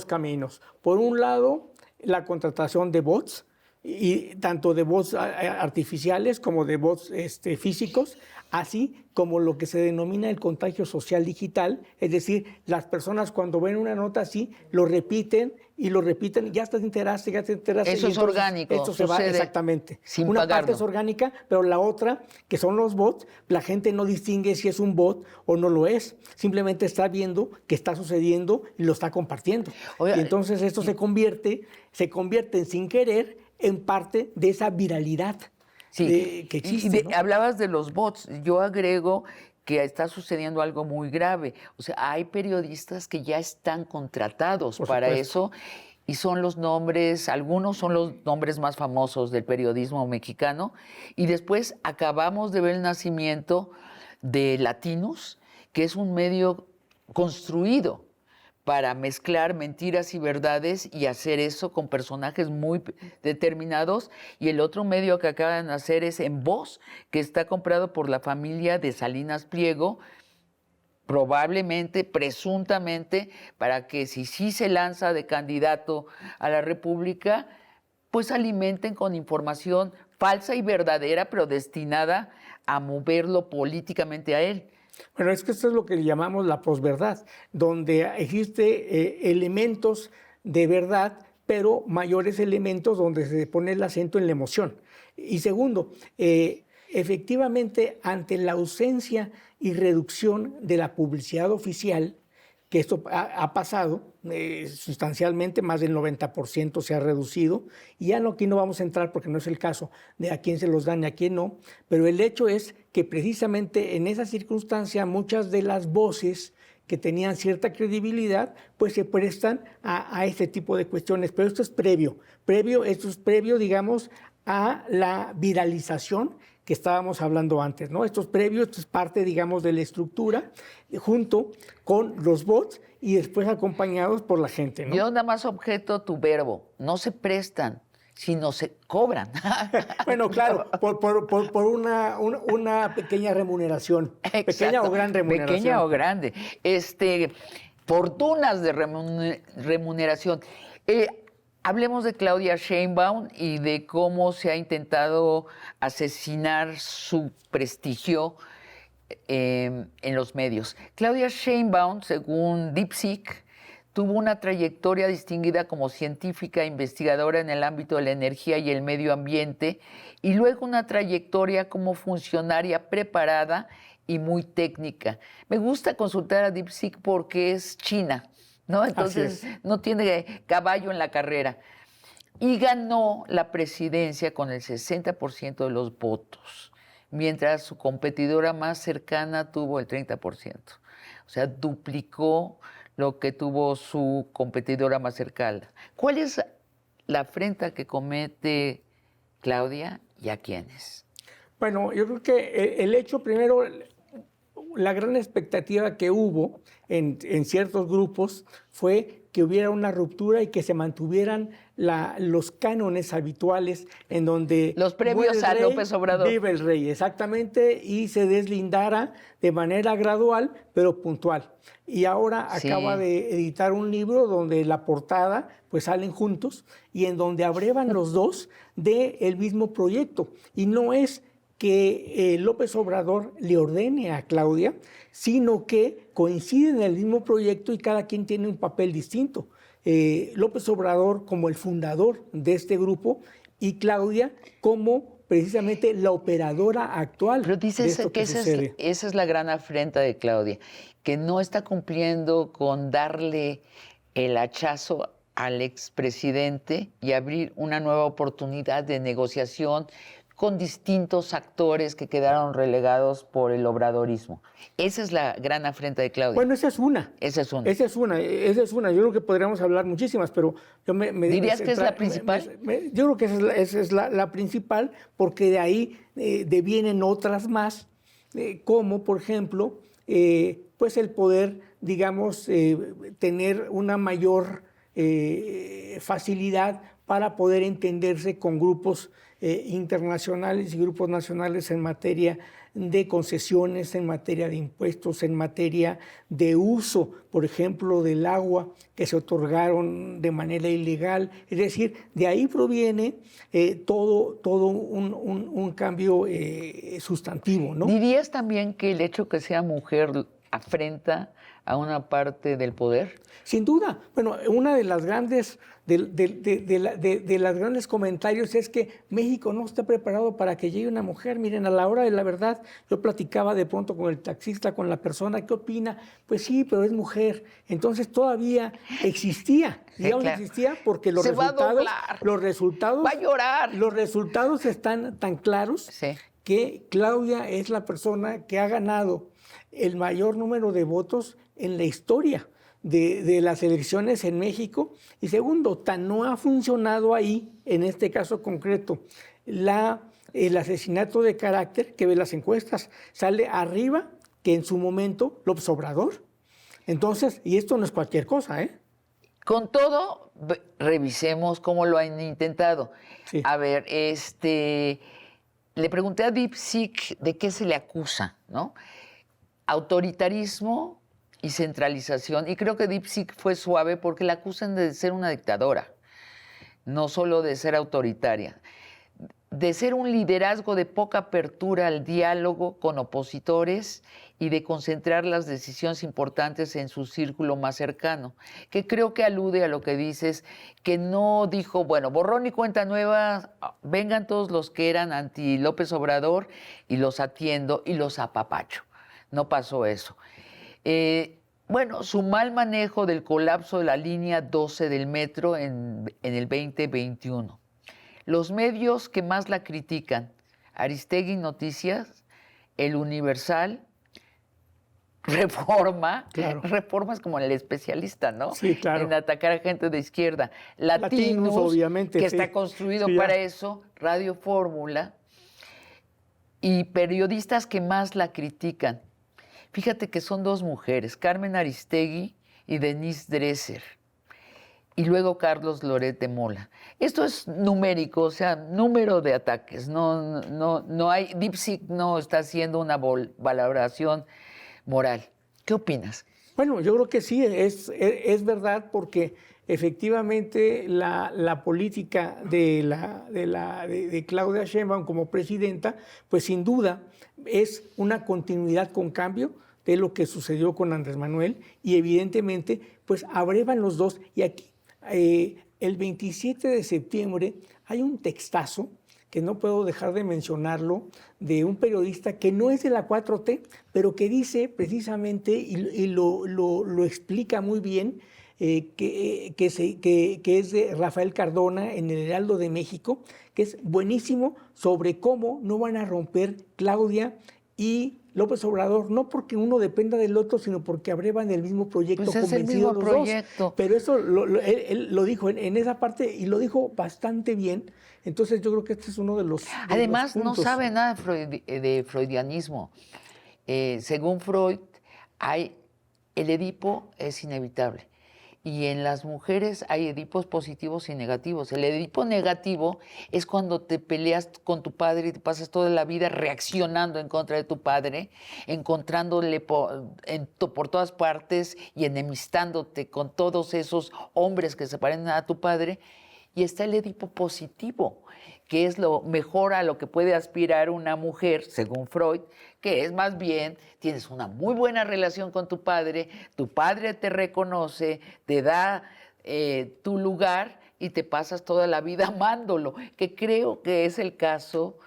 caminos. Por un lado, la contratación de bots, y tanto de bots artificiales como de bots físicos, así como lo que se denomina el contagio social digital, es decir, las personas cuando ven una nota así, lo repiten, ya te enteraste. Eso es orgánico. Esto se va exactamente. Sin una pagarlo. parte es orgánica, pero la otra, que son los bots, la gente no distingue si es un bot o no lo es. Simplemente está viendo que está sucediendo y lo está compartiendo. Oiga, y entonces esto se convierte sin querer en parte de esa viralidad que existe. ¿No? Hablabas de los bots. Yo agrego que está sucediendo algo muy grave. O sea, hay periodistas que ya están contratados para eso y son los nombres, algunos son los nombres más famosos del periodismo mexicano. Y después acabamos de ver el nacimiento de Latinos, que es un medio construido para mezclar mentiras y verdades y hacer eso con personajes muy determinados. Y el otro medio que acaban de hacer es En Voz, que está comprado por la familia de Salinas Pliego, probablemente, presuntamente, para que si sí se lanza de candidato a la República, pues alimenten con información falsa y verdadera, pero destinada a moverlo políticamente a él. Bueno, es que esto es lo que llamamos la posverdad, donde existe elementos de verdad, pero mayores elementos donde se pone el acento en la emoción. Y segundo, efectivamente, ante la ausencia y reducción de la publicidad oficial, que esto ha pasado sustancialmente, más del 90% se ha reducido, y ya aquí no vamos a entrar porque no es el caso de a quién se los dan y a quién no, pero el hecho es que precisamente en esa circunstancia muchas de las voces que tenían cierta credibilidad, pues se prestan a este tipo de cuestiones, pero esto es previo, digamos, a la viralización que estábamos hablando antes, ¿no? Esto es parte, digamos, de la estructura, junto con los bots y después acompañados por la gente, ¿no? Yo nada más objeto tu verbo, no se prestan, sino se cobran. Bueno, claro, por una pequeña remuneración, Exacto. Pequeña o gran remuneración. Pequeña o grande. Fortunas de remuneración. Hablemos de Claudia Sheinbaum y de cómo se ha intentado asesinar su prestigio en los medios. Claudia Sheinbaum, según DeepSeek, tuvo una trayectoria distinguida como científica e investigadora en el ámbito de la energía y el medio ambiente, y luego una trayectoria como funcionaria preparada y muy técnica. Me gusta consultar a DeepSeek porque es China, ¿no? Entonces no tiene caballo en la carrera. Y ganó la presidencia con el 60% de los votos, mientras su competidora más cercana tuvo el 30%. O sea, duplicó lo que tuvo su competidora más cercana. ¿Cuál es la afrenta que comete Claudia y a quiénes? Bueno, yo creo que el hecho primero, la gran expectativa que hubo en ciertos grupos fue que hubiera una ruptura y que se mantuvieran los cánones habituales en donde... Los premios a López Obrador. Vive el rey, exactamente, y se deslindara de manera gradual, pero puntual. Y ahora acaba de editar un libro donde la portada, pues salen juntos, y en donde abrevan los dos del mismo proyecto. Y no es que López Obrador le ordene a Claudia, sino que coinciden en el mismo proyecto y cada quien tiene un papel distinto. López Obrador como el fundador de este grupo y Claudia como precisamente la operadora actual. Pero de dices esto que sucede. esa es la gran afrenta de Claudia, que no está cumpliendo con darle el hachazo al expresidente y abrir una nueva oportunidad de negociación con distintos actores que quedaron relegados por el obradorismo. Esa es la gran afrenta de Claudia. Bueno, esa es una. Esa es una. Esa es una, esa es una. Yo creo que podríamos hablar muchísimas, pero yo ¿Dirías que es la principal? Yo creo que esa es la principal, porque de ahí devienen otras más, como por ejemplo, pues el poder, digamos, tener una mayor facilidad para poder entenderse con grupos internacionales y grupos nacionales en materia de concesiones, en materia de impuestos, en materia de uso, por ejemplo, del agua que se otorgaron de manera ilegal. Es decir, de ahí proviene todo un cambio sustantivo, ¿no? ¿Dirías también que el hecho que sea mujer afrenta a una parte del poder? Sin duda. Bueno, una de las grandes de las grandes comentarios es que México no está preparado para que llegue una mujer. Miren, a la hora de la verdad, yo platicaba de pronto con el taxista, con la persona, ¿qué opina? Pues sí, pero es mujer. Entonces todavía existía. Digamos, claro. Existía porque los Se va a resultados, doblar. los resultados, Va a llorar. los resultados están tan claros Sí. que Claudia es la persona que ha ganado el mayor número de votos en la historia de las elecciones en México. Y segundo, tan no ha funcionado ahí, en este caso concreto, el asesinato de carácter, que ve las encuestas, sale arriba que en su momento López Obrador. Entonces, y esto no es cualquier cosa, ¿eh? Con todo, revisemos cómo lo han intentado. Sí. A ver, le pregunté a DeepSeek de qué se le acusa, ¿no? Autoritarismo y centralización. Y creo que DeepSeek fue suave porque la acusan de ser una dictadora, no solo de ser autoritaria, de ser un liderazgo de poca apertura al diálogo con opositores y de concentrar las decisiones importantes en su círculo más cercano, que creo que alude a lo que dices, que no dijo, bueno, borrón y cuenta nueva, vengan todos los que eran anti López Obrador y los atiendo y los apapacho. No pasó eso. Bueno, su mal manejo del colapso de la línea 12 del metro en el 2021. Los medios que más la critican, Aristegui Noticias, El Universal, Reforma. Claro. Reforma es como el especialista, ¿no? Sí, claro. En atacar a gente de izquierda. Latinos, obviamente, que sí. está construido Sí, para eso, Radio Fórmula, y periodistas que más la critican. Fíjate que son dos mujeres, Carmen Aristegui y Denise Dresser, y luego Carlos Loret de Mola. Esto es numérico, o sea, número de ataques. No hay, DeepSeek no está haciendo una valoración moral. ¿Qué opinas? Bueno, yo creo que sí, es verdad, porque efectivamente la política de Claudia Sheinbaum como presidenta, pues sin duda es una continuidad con cambio de lo que sucedió con Andrés Manuel, y evidentemente pues abrevan los dos. Y aquí el 27 de septiembre hay un textazo que no puedo dejar de mencionarlo, de un periodista que no es de la 4T, pero que dice precisamente, y lo explica muy bien, que es de Rafael Cardona en el Heraldo de México, que es buenísimo, sobre cómo no van a romper Claudia y López Obrador, no porque uno dependa del otro, sino porque abrevan el mismo proyecto, pues es el mismo los proyecto. dos. Pero eso él lo dijo en esa parte, y lo dijo bastante bien. Entonces yo creo que este es uno de los Además, los no puntos. sabe nada de freudianismo. Según Freud, el Edipo es inevitable. Y en las mujeres hay Edipos positivos y negativos. El Edipo negativo es cuando te peleas con tu padre y te pasas toda la vida reaccionando en contra de tu padre, encontrándole por todas partes y enemistándote con todos esos hombres que se parecen a tu padre. y está el Edipo positivo, que es lo mejor a lo que puede aspirar una mujer, según Freud, que es más bien, tienes una muy buena relación con tu padre te reconoce, te da tu lugar y te pasas toda la vida amándolo, que creo que es el caso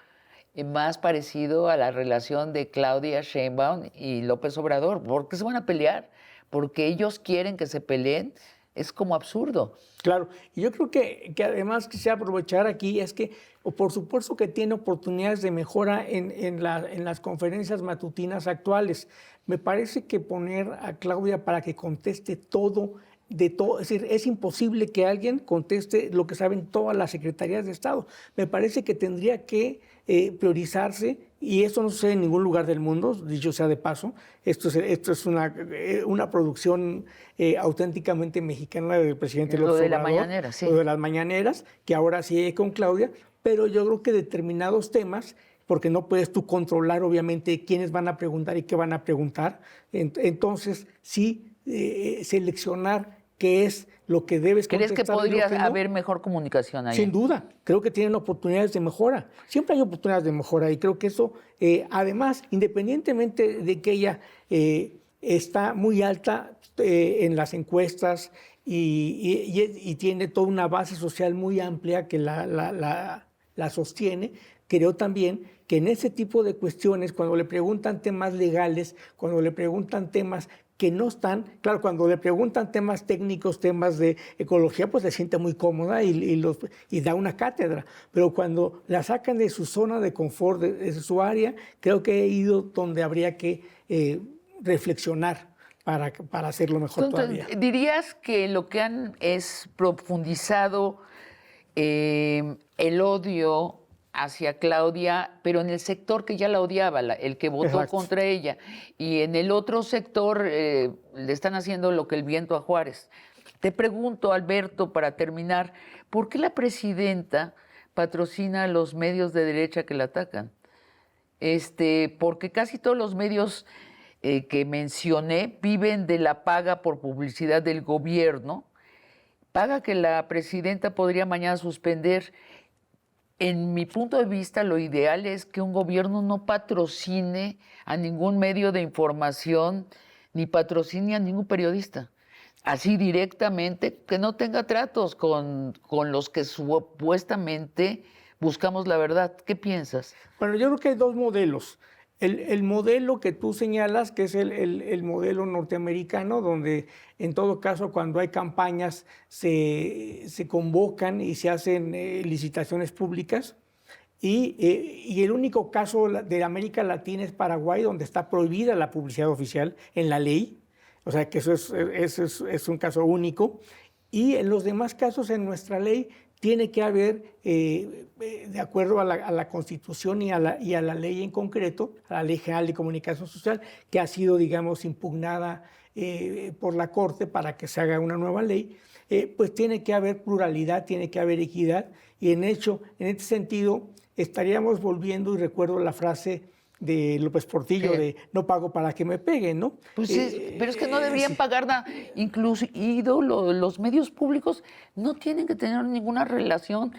más parecido a la relación de Claudia Sheinbaum y López Obrador. ¿Por qué se van a pelear? Porque ellos quieren que se peleen. Es como absurdo. Claro, y yo creo que además quisiera aprovechar aquí es que, por supuesto que tiene oportunidades de mejora en las conferencias matutinas actuales. Me parece que poner a Claudia para que conteste todo, de todo, es decir, es imposible que alguien conteste lo que saben todas las secretarías de Estado. Me parece que tendría que priorizarse, y esto no sucede en ningún lugar del mundo, dicho sea de paso. Esto es una producción auténticamente mexicana del presidente López Obrador. Lo de la mañanera, sí. Lo de las mañaneras, que ahora sigue con Claudia, pero yo creo que determinados temas, porque no puedes tú controlar obviamente quiénes van a preguntar y qué van a preguntar, entonces sí seleccionar qué es lo que debes contestar. ¿Crees que podría no? haber mejor comunicación ahí? Sin duda, creo que tienen oportunidades de mejora. Siempre hay oportunidades de mejora y creo que eso, además, independientemente de que ella está muy alta en las encuestas y tiene toda una base social muy amplia que la sostiene, creo también que en ese tipo de cuestiones, cuando le preguntan temas legales, cuando le preguntan temas que no están, claro, cuando le preguntan temas técnicos, temas de ecología, pues se siente muy cómoda y da una cátedra, pero cuando la sacan de su zona de confort, de su área, creo que he ido donde habría que reflexionar para hacerlo mejor. Entonces, todavía. ¿dirías que lo que han es profundizado el odio hacia Claudia, pero en el sector que ya la odiaba, el que votó Exacto. contra ella, y en el otro sector le están haciendo lo que el viento a Juárez? Te pregunto, Alberto, para terminar, ¿por qué la presidenta patrocina a los medios de derecha que la atacan? Porque casi todos los medios que mencioné viven de la paga por publicidad del gobierno, paga que la presidenta podría mañana suspender. En mi punto de vista, lo ideal es que un gobierno no patrocine a ningún medio de información ni patrocine a ningún periodista. Así directamente, que no tenga tratos con los que supuestamente buscamos la verdad. ¿Qué piensas? Bueno, yo creo que hay dos modelos. El modelo que tú señalas, que es el modelo norteamericano, donde en todo caso cuando hay campañas se convocan y se hacen licitaciones públicas. Y el único caso de América Latina es Paraguay, donde está prohibida la publicidad oficial en la ley. O sea que eso es un caso único. Y en los demás casos en nuestra ley tiene que haber, de acuerdo a la Constitución y a la ley en concreto, a la Ley General de Comunicación Social, que ha sido, digamos, impugnada por la Corte para que se haga una nueva ley, pues tiene que haber pluralidad, tiene que haber equidad. Y en este sentido, estaríamos volviendo, y recuerdo la frase de López Portillo, de no pago para que me peguen, ¿no? Pues pero es que no deberían sí. pagar nada. Incluso los medios públicos no tienen que tener ninguna relación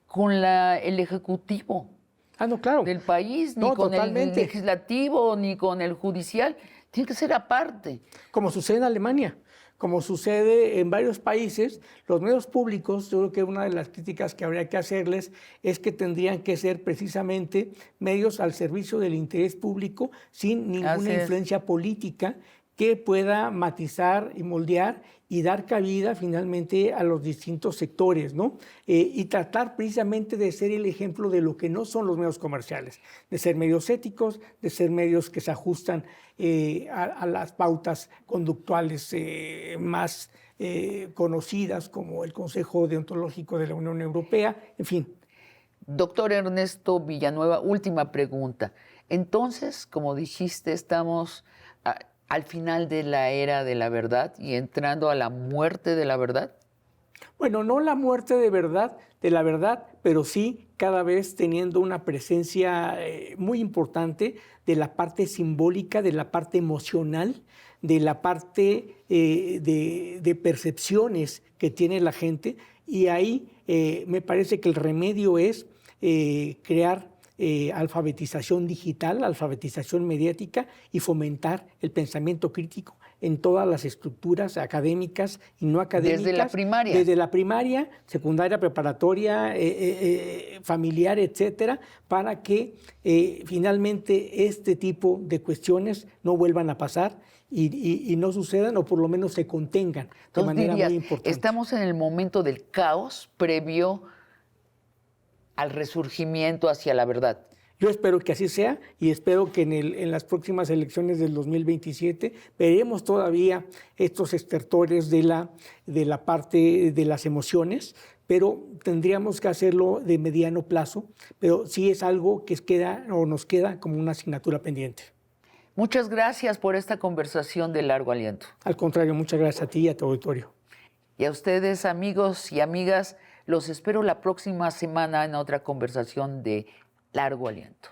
con el Ejecutivo No, claro. del país, ni No, con totalmente. el Legislativo, ni con el Judicial. Tiene que ser aparte. Como sucede en Alemania, como sucede en varios países, los medios públicos, yo creo que una de las críticas que habría que hacerles es que tendrían que ser precisamente medios al servicio del interés público, sin ninguna influencia política que pueda matizar y moldear y dar cabida finalmente a los distintos sectores, ¿no? Y tratar precisamente de ser el ejemplo de lo que no son los medios comerciales, de ser medios éticos, de ser medios que se ajustan a las pautas conductuales más conocidas, como el Consejo Deontológico de la Unión Europea, en fin. Doctor Ernesto Villanueva, última pregunta. Entonces, como dijiste, estamos al final de la era de la verdad y entrando a la muerte de la verdad. Bueno, no la muerte de la verdad, pero sí cada vez teniendo una presencia muy importante de la parte simbólica, de la parte emocional, de la parte de percepciones que tiene la gente, Y ahí me parece que el remedio es crear alfabetización digital, alfabetización mediática y fomentar el pensamiento crítico en todas las estructuras académicas y no académicas. Desde la primaria. Desde la primaria, secundaria, preparatoria, familiar, etcétera, para que finalmente este tipo de cuestiones no vuelvan a pasar y no sucedan, o por lo menos se contengan de manera muy importante. Estamos en el momento del caos previo al resurgimiento hacia la verdad. Yo espero que así sea y espero que en las próximas elecciones del 2027 veremos todavía estos estertores de la parte de las emociones, pero tendríamos que hacerlo de mediano plazo, pero sí es algo que nos queda como una asignatura pendiente. Muchas gracias por esta conversación de largo aliento. Al contrario, muchas gracias a ti y a tu auditorio. Y a ustedes, amigos y amigas, los espero la próxima semana en otra conversación de largo aliento.